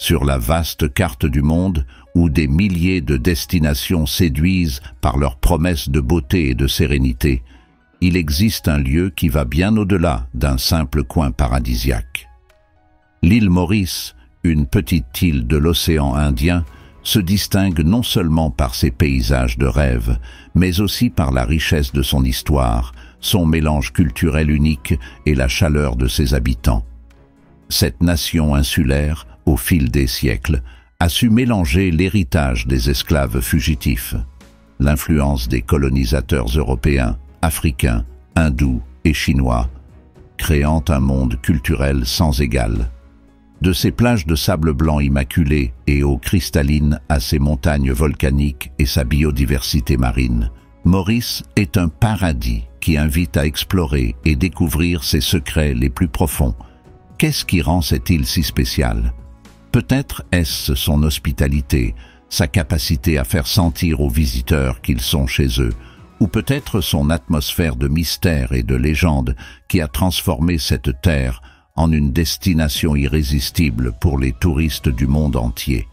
sur la vaste carte du monde où des milliers de destinations séduisent par leurs promesses de beauté et de sérénité, il existe un lieu qui va bien au-delà d'un simple coin paradisiaque. L'île Maurice, une petite île de l'océan Indien, se distingue non seulement par ses paysages de rêve, mais aussi par la richesse de son histoire, son mélange culturel unique et la chaleur de ses habitants. Cette nation insulaire, au fil des siècles, a su mélanger l'héritage des esclaves fugitifs, l'influence des colonisateurs européens, africains, hindous et chinois, créant un monde culturel sans égal. De ses plages de sable blanc immaculé et eau cristalline à ses montagnes volcaniques et sa biodiversité marine, Maurice est un paradis qui invite à explorer et découvrir ses secrets les plus profonds. Qu'est-ce qui rend cette île si spéciale? Peut-être est-ce son hospitalité, sa capacité à faire sentir aux visiteurs qu'ils sont chez eux, ou peut-être son atmosphère de mystère et de légende qui a transformé cette terre en une destination irrésistible pour les touristes du monde entier.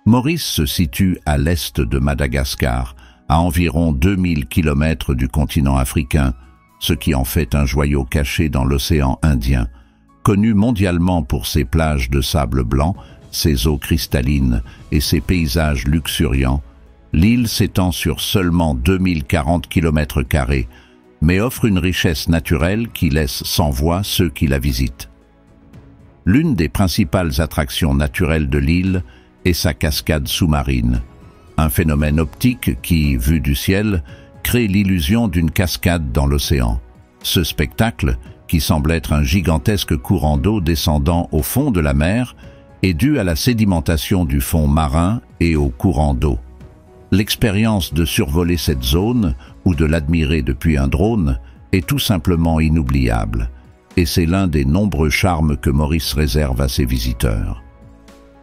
Maurice se situe à l'est de Madagascar, à environ 2000 km du continent africain, ce qui en fait un joyau caché dans l'océan Indien. Connu mondialement pour ses plages de sable blanc, ses eaux cristallines et ses paysages luxuriants, l'île s'étend sur seulement 2040 km², mais offre une richesse naturelle qui laisse sans voix ceux qui la visitent. L'une des principales attractions naturelles de l'île est sa cascade sous-marine, un phénomène optique qui, vu du ciel, crée l'illusion d'une cascade dans l'océan. Ce spectacle, qui semble être un gigantesque courant d'eau descendant au fond de la mer, est dû à la sédimentation du fond marin et au courant d'eau. L'expérience de survoler cette zone ou de l'admirer depuis un drone est tout simplement inoubliable, et c'est l'un des nombreux charmes que Maurice réserve à ses visiteurs.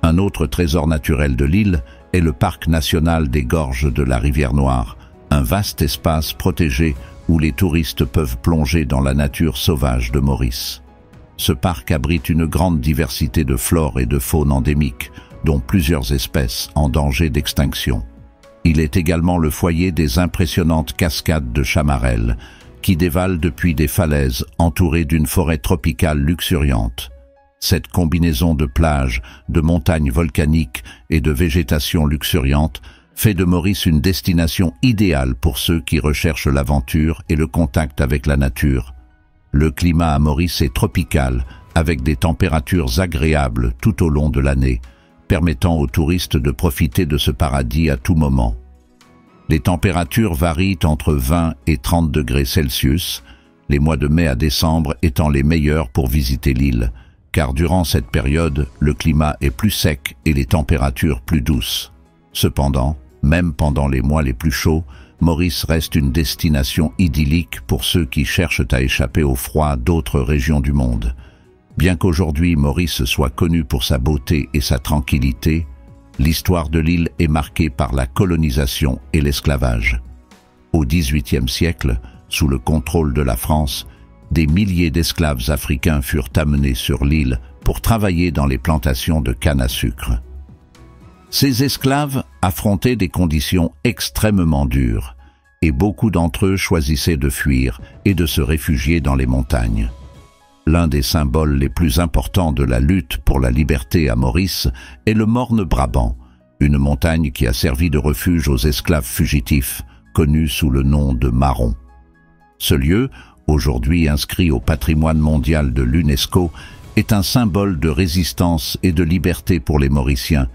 Un autre trésor naturel de l'île est le parc national des gorges de la Rivière Noire, un vaste espace protégé où les touristes peuvent plonger dans la nature sauvage de Maurice. Ce parc abrite une grande diversité de flore et de faune endémiques, dont plusieurs espèces en danger d'extinction. Il est également le foyer des impressionnantes cascades de chamarelles, qui dévalent depuis des falaises entourées d'une forêt tropicale luxuriante. Cette combinaison de plages, de montagnes volcaniques et de végétation luxuriante fait de Maurice une destination idéale pour ceux qui recherchent l'aventure et le contact avec la nature. Le climat à Maurice est tropical, avec des températures agréables tout au long de l'année, permettant aux touristes de profiter de ce paradis à tout moment. Les températures varient entre 20 et 30 degrés Celsius, les mois de mai à décembre étant les meilleurs pour visiter l'île, car durant cette période, le climat est plus sec et les températures plus douces. Cependant, même pendant les mois les plus chauds, Maurice reste une destination idyllique pour ceux qui cherchent à échapper au froid d'autres régions du monde. Bien qu'aujourd'hui Maurice soit connu pour sa beauté et sa tranquillité, l'histoire de l'île est marquée par la colonisation et l'esclavage. Au XVIIIe siècle, sous le contrôle de la France, des milliers d'esclaves africains furent amenés sur l'île pour travailler dans les plantations de canne à sucre. Ces esclaves affrontaient des conditions extrêmement dures, et beaucoup d'entre eux choisissaient de fuir et de se réfugier dans les montagnes. L'un des symboles les plus importants de la lutte pour la liberté à Maurice est le Morne Brabant, une montagne qui a servi de refuge aux esclaves fugitifs, connus sous le nom de Marron. Ce lieu, aujourd'hui inscrit au patrimoine mondial de l'UNESCO, est un symbole de résistance et de liberté pour les Mauriciens,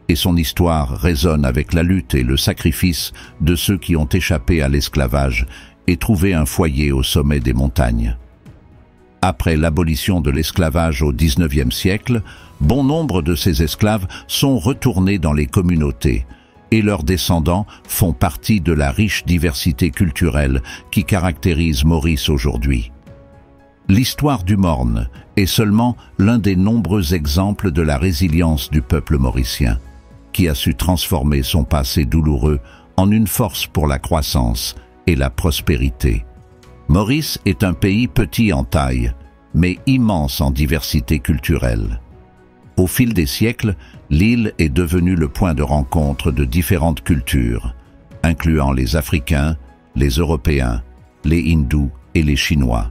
et son histoire résonne avec la lutte et le sacrifice de ceux qui ont échappé à l'esclavage et trouvé un foyer au sommet des montagnes. Après l'abolition de l'esclavage au XIXe siècle, bon nombre de ces esclaves sont retournés dans les communautés, et leurs descendants font partie de la riche diversité culturelle qui caractérise Maurice aujourd'hui. L'histoire du Morne est seulement l'un des nombreux exemples de la résilience du peuple mauricien, qui a su transformer son passé douloureux en une force pour la croissance et la prospérité. Maurice est un pays petit en taille, mais immense en diversité culturelle. Au fil des siècles, l'île est devenue le point de rencontre de différentes cultures, incluant les Africains, les Européens, les Hindous et les Chinois.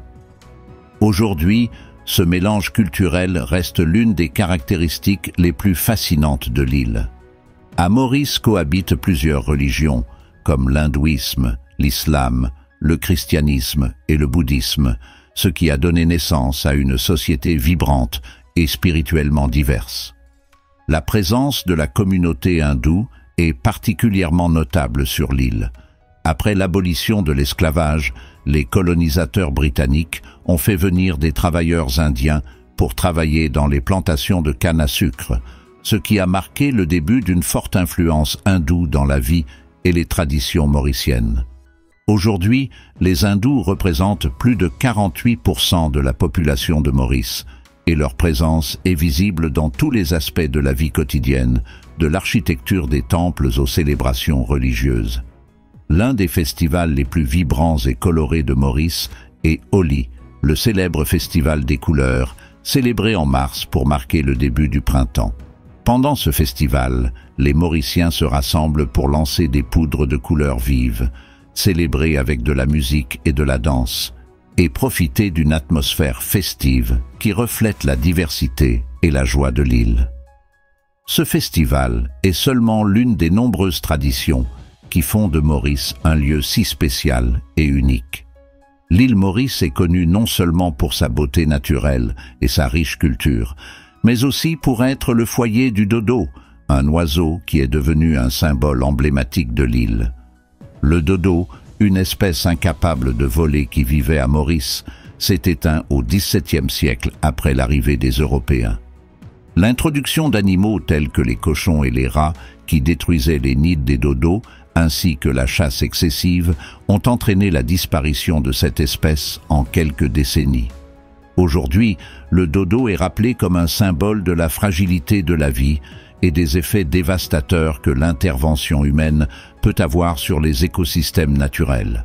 Aujourd'hui, ce mélange culturel reste l'une des caractéristiques les plus fascinantes de l'île. À Maurice cohabitent plusieurs religions, comme l'hindouisme, l'islam, le christianisme et le bouddhisme, ce qui a donné naissance à une société vibrante et spirituellement diverse. La présence de la communauté hindoue est particulièrement notable sur l'île. Après l'abolition de l'esclavage, les colonisateurs britanniques ont fait venir des travailleurs indiens pour travailler dans les plantations de canne à sucre, ce qui a marqué le début d'une forte influence hindoue dans la vie et les traditions mauriciennes. Aujourd'hui, les hindous représentent plus de 48% de la population de Maurice, et leur présence est visible dans tous les aspects de la vie quotidienne, de l'architecture des temples aux célébrations religieuses. L'un des festivals les plus vibrants et colorés de Maurice est Holi, le célèbre festival des couleurs, célébré en mars pour marquer le début du printemps. Pendant ce festival, les Mauriciens se rassemblent pour lancer des poudres de couleurs vives, célébrer avec de la musique et de la danse, et profiter d'une atmosphère festive qui reflète la diversité et la joie de l'île. Ce festival est seulement l'une des nombreuses traditions qui font de Maurice un lieu si spécial et unique. L'île Maurice est connue non seulement pour sa beauté naturelle et sa riche culture, mais aussi pour être le foyer du dodo, un oiseau qui est devenu un symbole emblématique de l'île. Le dodo, une espèce incapable de voler qui vivait à Maurice, s'est éteint au XVIIe siècle après l'arrivée des Européens. L'introduction d'animaux tels que les cochons et les rats, qui détruisaient les nids des dodos, ainsi que la chasse excessive, ont entraîné la disparition de cette espèce en quelques décennies. Aujourd'hui, le dodo est rappelé comme un symbole de la fragilité de la vie et des effets dévastateurs que l'intervention humaine peut avoir sur les écosystèmes naturels.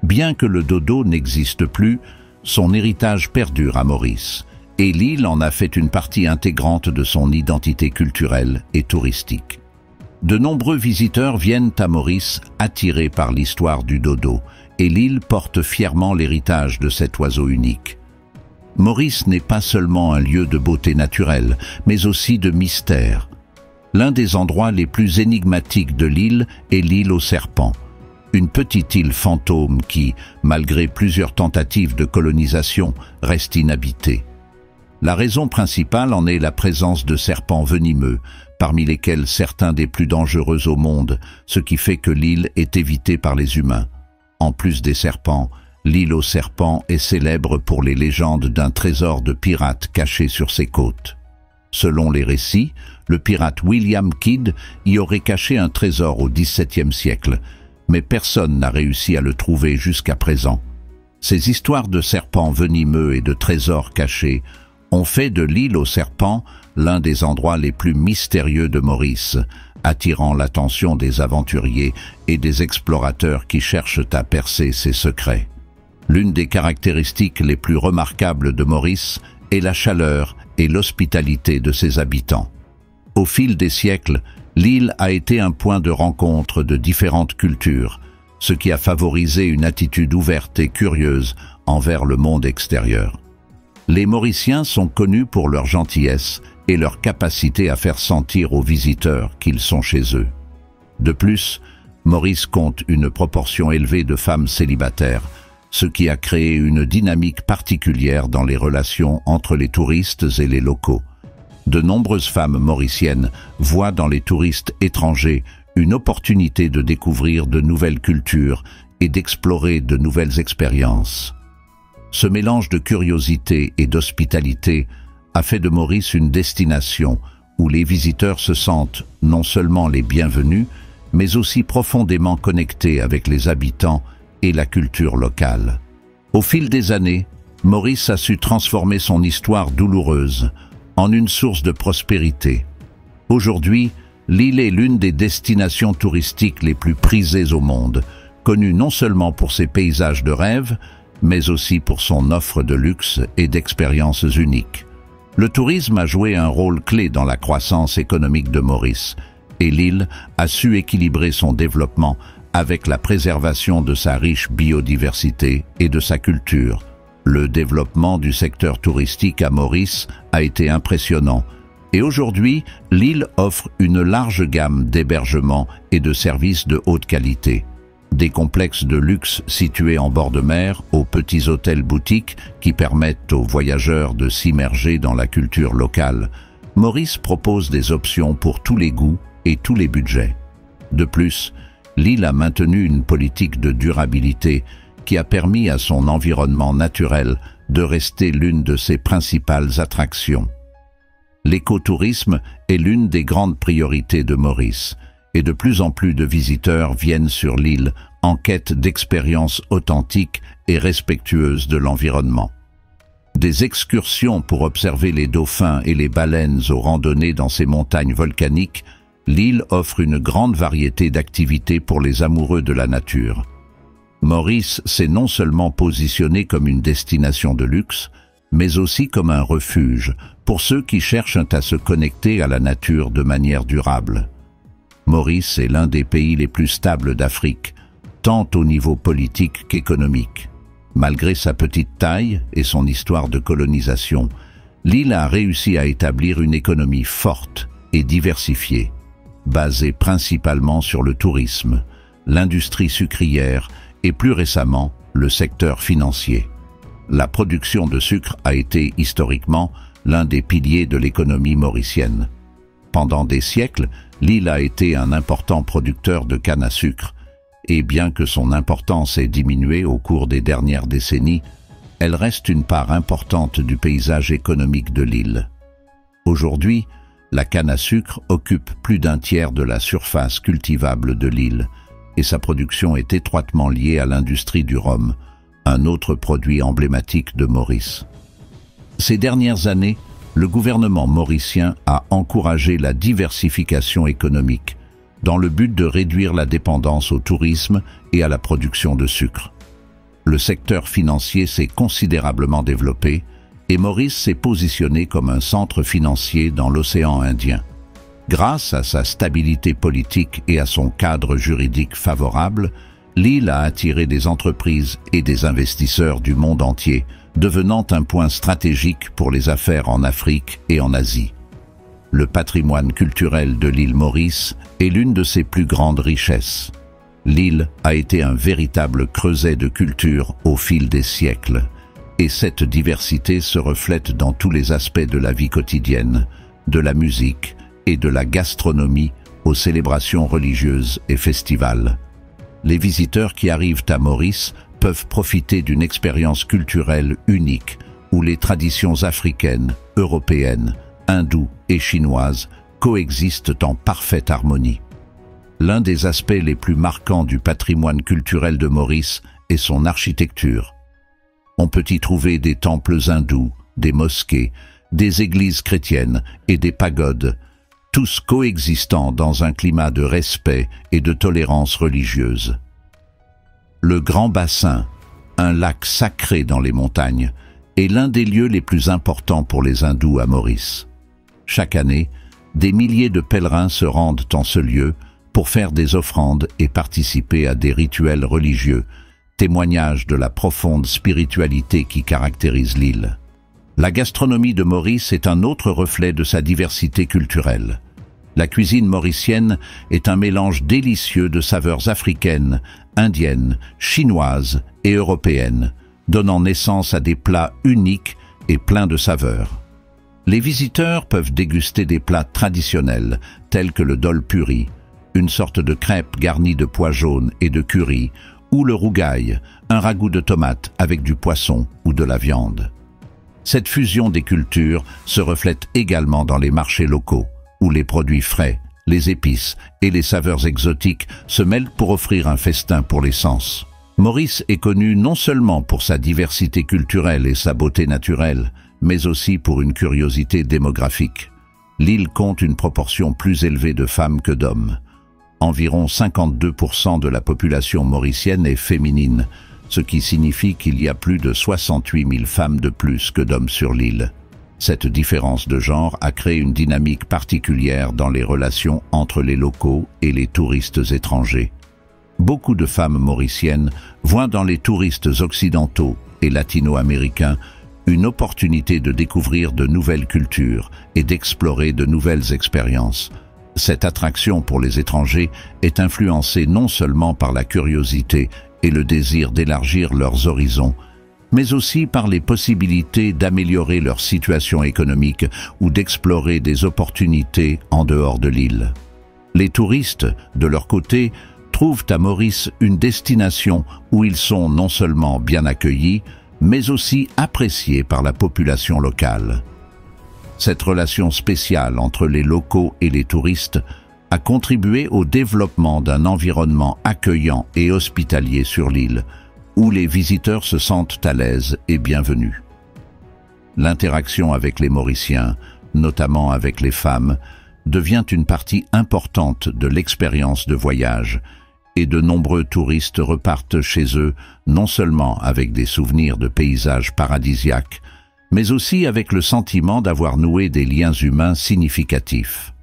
Bien que le dodo n'existe plus, son héritage perdure à Maurice, et l'île en a fait une partie intégrante de son identité culturelle et touristique. De nombreux visiteurs viennent à Maurice attirés par l'histoire du dodo, et l'île porte fièrement l'héritage de cet oiseau unique. Maurice n'est pas seulement un lieu de beauté naturelle, mais aussi de mystère. L'un des endroits les plus énigmatiques de l'île est l'île aux serpents, une petite île fantôme qui, malgré plusieurs tentatives de colonisation, reste inhabitée. La raison principale en est la présence de serpents venimeux, parmi lesquels certains des plus dangereux au monde, ce qui fait que l'île est évitée par les humains. En plus des serpents, l'île aux serpents est célèbre pour les légendes d'un trésor de pirates caché sur ses côtes. Selon les récits, le pirate William Kidd y aurait caché un trésor au XVIIe siècle, mais personne n'a réussi à le trouver jusqu'à présent. Ces histoires de serpents venimeux et de trésors cachés ont fait de l'île aux serpents l'un des endroits les plus mystérieux de Maurice, attirant l'attention des aventuriers et des explorateurs qui cherchent à percer ses secrets. L'une des caractéristiques les plus remarquables de Maurice est la chaleur et l'hospitalité de ses habitants. Au fil des siècles, l'île a été un point de rencontre de différentes cultures, ce qui a favorisé une attitude ouverte et curieuse envers le monde extérieur. Les Mauriciens sont connus pour leur gentillesse et leur capacité à faire sentir aux visiteurs qu'ils sont chez eux. De plus, Maurice compte une proportion élevée de femmes célibataires, ce qui a créé une dynamique particulière dans les relations entre les touristes et les locaux. De nombreuses femmes mauriciennes voient dans les touristes étrangers une opportunité de découvrir de nouvelles cultures et d'explorer de nouvelles expériences. Ce mélange de curiosité et d'hospitalité a fait de Maurice une destination où les visiteurs se sentent non seulement les bienvenus, mais aussi profondément connectés avec les habitants et la culture locale. Au fil des années, Maurice a su transformer son histoire douloureuse en une source de prospérité. Aujourd'hui, l'île est l'une des destinations touristiques les plus prisées au monde, connue non seulement pour ses paysages de rêve, mais aussi pour son offre de luxe et d'expériences uniques. Le tourisme a joué un rôle clé dans la croissance économique de Maurice, et l'île a su équilibrer son développement avec la préservation de sa riche biodiversité et de sa culture. Le développement du secteur touristique à Maurice a été impressionnant, et aujourd'hui, l'île offre une large gamme d'hébergements et de services de haute qualité. Des complexes de luxe situés en bord de mer, aux petits hôtels boutiques qui permettent aux voyageurs de s'immerger dans la culture locale. Maurice propose des options pour tous les goûts et tous les budgets. De plus, l'île a maintenu une politique de durabilité qui a permis à son environnement naturel de rester l'une de ses principales attractions. L'écotourisme est l'une des grandes priorités de Maurice, et de plus en plus de visiteurs viennent sur l'île en quête d'expériences authentiques et respectueuses de l'environnement. Des excursions pour observer les dauphins et les baleines aux randonnées dans ces montagnes volcaniques, l'île offre une grande variété d'activités pour les amoureux de la nature. Maurice s'est non seulement positionné comme une destination de luxe, mais aussi comme un refuge pour ceux qui cherchent à se connecter à la nature de manière durable. Maurice est l'un des pays les plus stables d'Afrique, tant au niveau politique qu'économique. Malgré sa petite taille et son histoire de colonisation, l'île a réussi à établir une économie forte et diversifiée, basée principalement sur le tourisme, l'industrie sucrière et plus récemment le secteur financier. La production de sucre a été historiquement l'un des piliers de l'économie mauricienne. Pendant des siècles, l'île a été un important producteur de canne à sucre, et bien que son importance ait diminué au cours des dernières décennies, elle reste une part importante du paysage économique de l'île. Aujourd'hui, la canne à sucre occupe plus d'un tiers de la surface cultivable de l'île, et sa production est étroitement liée à l'industrie du rhum, un autre produit emblématique de Maurice. Ces dernières années, le gouvernement mauricien a encouragé la diversification économique, dans le but de réduire la dépendance au tourisme et à la production de sucre. Le secteur financier s'est considérablement développé et Maurice s'est positionné comme un centre financier dans l'océan Indien. Grâce à sa stabilité politique et à son cadre juridique favorable, l'île a attiré des entreprises et des investisseurs du monde entier, devenant un point stratégique pour les affaires en Afrique et en Asie. Le patrimoine culturel de l'île Maurice est l'une de ses plus grandes richesses. L'île a été un véritable creuset de culture au fil des siècles, et cette diversité se reflète dans tous les aspects de la vie quotidienne, de la musique et de la gastronomie aux célébrations religieuses et festivals. Les visiteurs qui arrivent à Maurice peuvent profiter d'une expérience culturelle unique où les traditions africaines, européennes, hindoues et chinoises coexistent en parfaite harmonie. L'un des aspects les plus marquants du patrimoine culturel de Maurice est son architecture. On peut y trouver des temples hindous, des mosquées, des églises chrétiennes et des pagodes, tous coexistant dans un climat de respect et de tolérance religieuse. Le Grand Bassin, un lac sacré dans les montagnes, est l'un des lieux les plus importants pour les hindous à Maurice. Chaque année, des milliers de pèlerins se rendent en ce lieu pour faire des offrandes et participer à des rituels religieux, témoignage de la profonde spiritualité qui caractérise l'île. La gastronomie de Maurice est un autre reflet de sa diversité culturelle. La cuisine mauricienne est un mélange délicieux de saveurs africaines, indiennes, chinoises et européennes, donnant naissance à des plats uniques et pleins de saveurs. Les visiteurs peuvent déguster des plats traditionnels tels que le dol puri, une sorte de crêpe garnie de pois jaunes et de curry, ou le rougail, un ragoût de tomates avec du poisson ou de la viande. Cette fusion des cultures se reflète également dans les marchés locaux, où les produits frais, les épices et les saveurs exotiques se mêlent pour offrir un festin pour les sens. Maurice est connu non seulement pour sa diversité culturelle et sa beauté naturelle, mais aussi pour une curiosité démographique. L'île compte une proportion plus élevée de femmes que d'hommes. Environ 52% de la population mauricienne est féminine, ce qui signifie qu'il y a plus de 68 000 femmes de plus que d'hommes sur l'île. Cette différence de genre a créé une dynamique particulière dans les relations entre les locaux et les touristes étrangers. Beaucoup de femmes mauriciennes voient dans les touristes occidentaux et latino-américains une opportunité de découvrir de nouvelles cultures et d'explorer de nouvelles expériences. Cette attraction pour les étrangers est influencée non seulement par la curiosité et le désir d'élargir leurs horizons, mais aussi par les possibilités d'améliorer leur situation économique ou d'explorer des opportunités en dehors de l'île. Les touristes, de leur côté, trouvent à Maurice une destination où ils sont non seulement bien accueillis, mais aussi appréciés par la population locale. Cette relation spéciale entre les locaux et les touristes a contribué au développement d'un environnement accueillant et hospitalier sur l'île, où les visiteurs se sentent à l'aise et bienvenus. L'interaction avec les Mauriciens, notamment avec les femmes, devient une partie importante de l'expérience de voyage, et de nombreux touristes repartent chez eux non seulement avec des souvenirs de paysages paradisiaques, mais aussi avec le sentiment d'avoir noué des liens humains significatifs.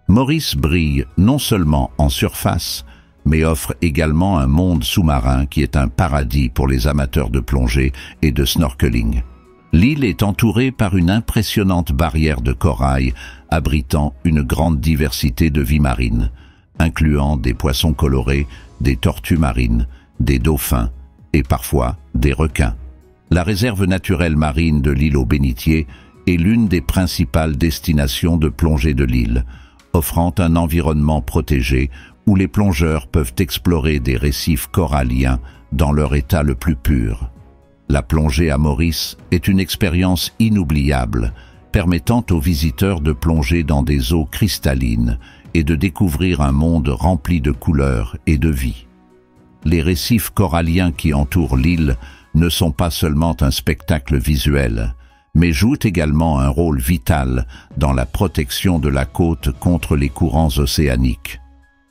Maurice brille non seulement en surface, mais offre également un monde sous-marin qui est un paradis pour les amateurs de plongée et de snorkeling. L'île est entourée par une impressionnante barrière de corail abritant une grande diversité de vies marines, incluant des poissons colorés, des tortues marines, des dauphins et parfois des requins. La réserve naturelle marine de l'île aux Bénitiers est l'une des principales destinations de plongée de l'île, offrant un environnement protégé où les plongeurs peuvent explorer des récifs coralliens dans leur état le plus pur. La plongée à Maurice est une expérience inoubliable, permettant aux visiteurs de plonger dans des eaux cristallines et de découvrir un monde rempli de couleurs et de vie. Les récifs coralliens qui entourent l'île ne sont pas seulement un spectacle visuel, mais jouent également un rôle vital dans la protection de la côte contre les courants océaniques.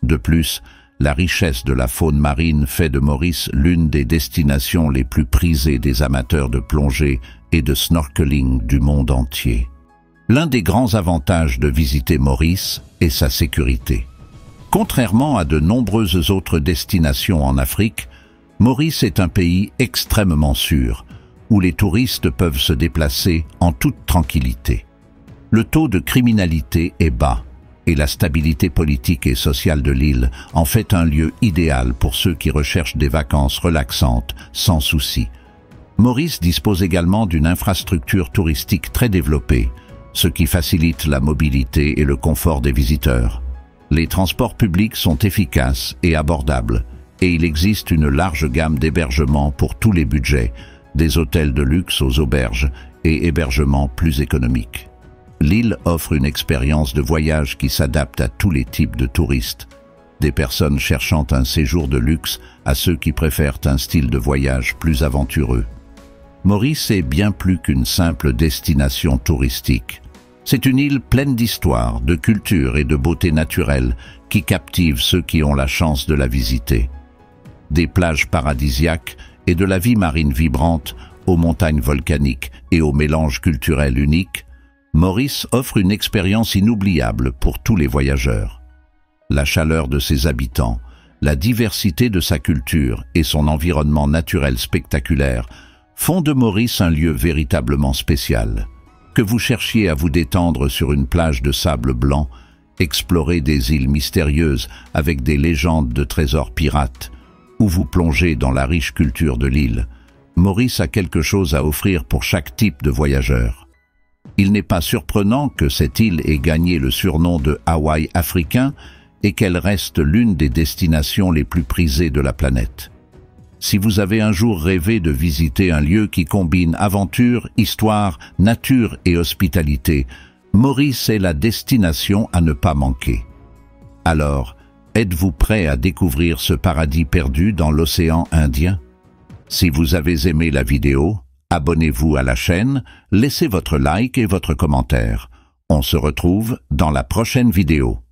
De plus, la richesse de la faune marine fait de Maurice l'une des destinations les plus prisées des amateurs de plongée et de snorkeling du monde entier. L'un des grands avantages de visiter Maurice est sa sécurité. Contrairement à de nombreuses autres destinations en Afrique, Maurice est un pays extrêmement sûr, où les touristes peuvent se déplacer en toute tranquillité. Le taux de criminalité est bas, et la stabilité politique et sociale de l'île en fait un lieu idéal pour ceux qui recherchent des vacances relaxantes, sans souci. Maurice dispose également d'une infrastructure touristique très développée, ce qui facilite la mobilité et le confort des visiteurs. Les transports publics sont efficaces et abordables, et il existe une large gamme d'hébergements pour tous les budgets, des hôtels de luxe aux auberges et hébergements plus économiques. L'île offre une expérience de voyage qui s'adapte à tous les types de touristes, des personnes cherchant un séjour de luxe à ceux qui préfèrent un style de voyage plus aventureux. Maurice est bien plus qu'une simple destination touristique. C'est une île pleine d'histoire, de culture et de beauté naturelle qui captive ceux qui ont la chance de la visiter. Des plages paradisiaques et de la vie marine vibrante aux montagnes volcaniques et au mélange culturel unique, Maurice offre une expérience inoubliable pour tous les voyageurs. La chaleur de ses habitants, la diversité de sa culture et son environnement naturel spectaculaire font de Maurice un lieu véritablement spécial. Que vous cherchiez à vous détendre sur une plage de sable blanc, explorer des îles mystérieuses avec des légendes de trésors pirates, ou vous plongez dans la riche culture de l'île, Maurice a quelque chose à offrir pour chaque type de voyageur. Il n'est pas surprenant que cette île ait gagné le surnom de Hawaï africain et qu'elle reste l'une des destinations les plus prisées de la planète. Si vous avez un jour rêvé de visiter un lieu qui combine aventure, histoire, nature et hospitalité, Maurice est la destination à ne pas manquer. Alors, êtes-vous prêt à découvrir ce paradis perdu dans l'océan Indien? Si vous avez aimé la vidéo, abonnez-vous à la chaîne, laissez votre like et votre commentaire. On se retrouve dans la prochaine vidéo.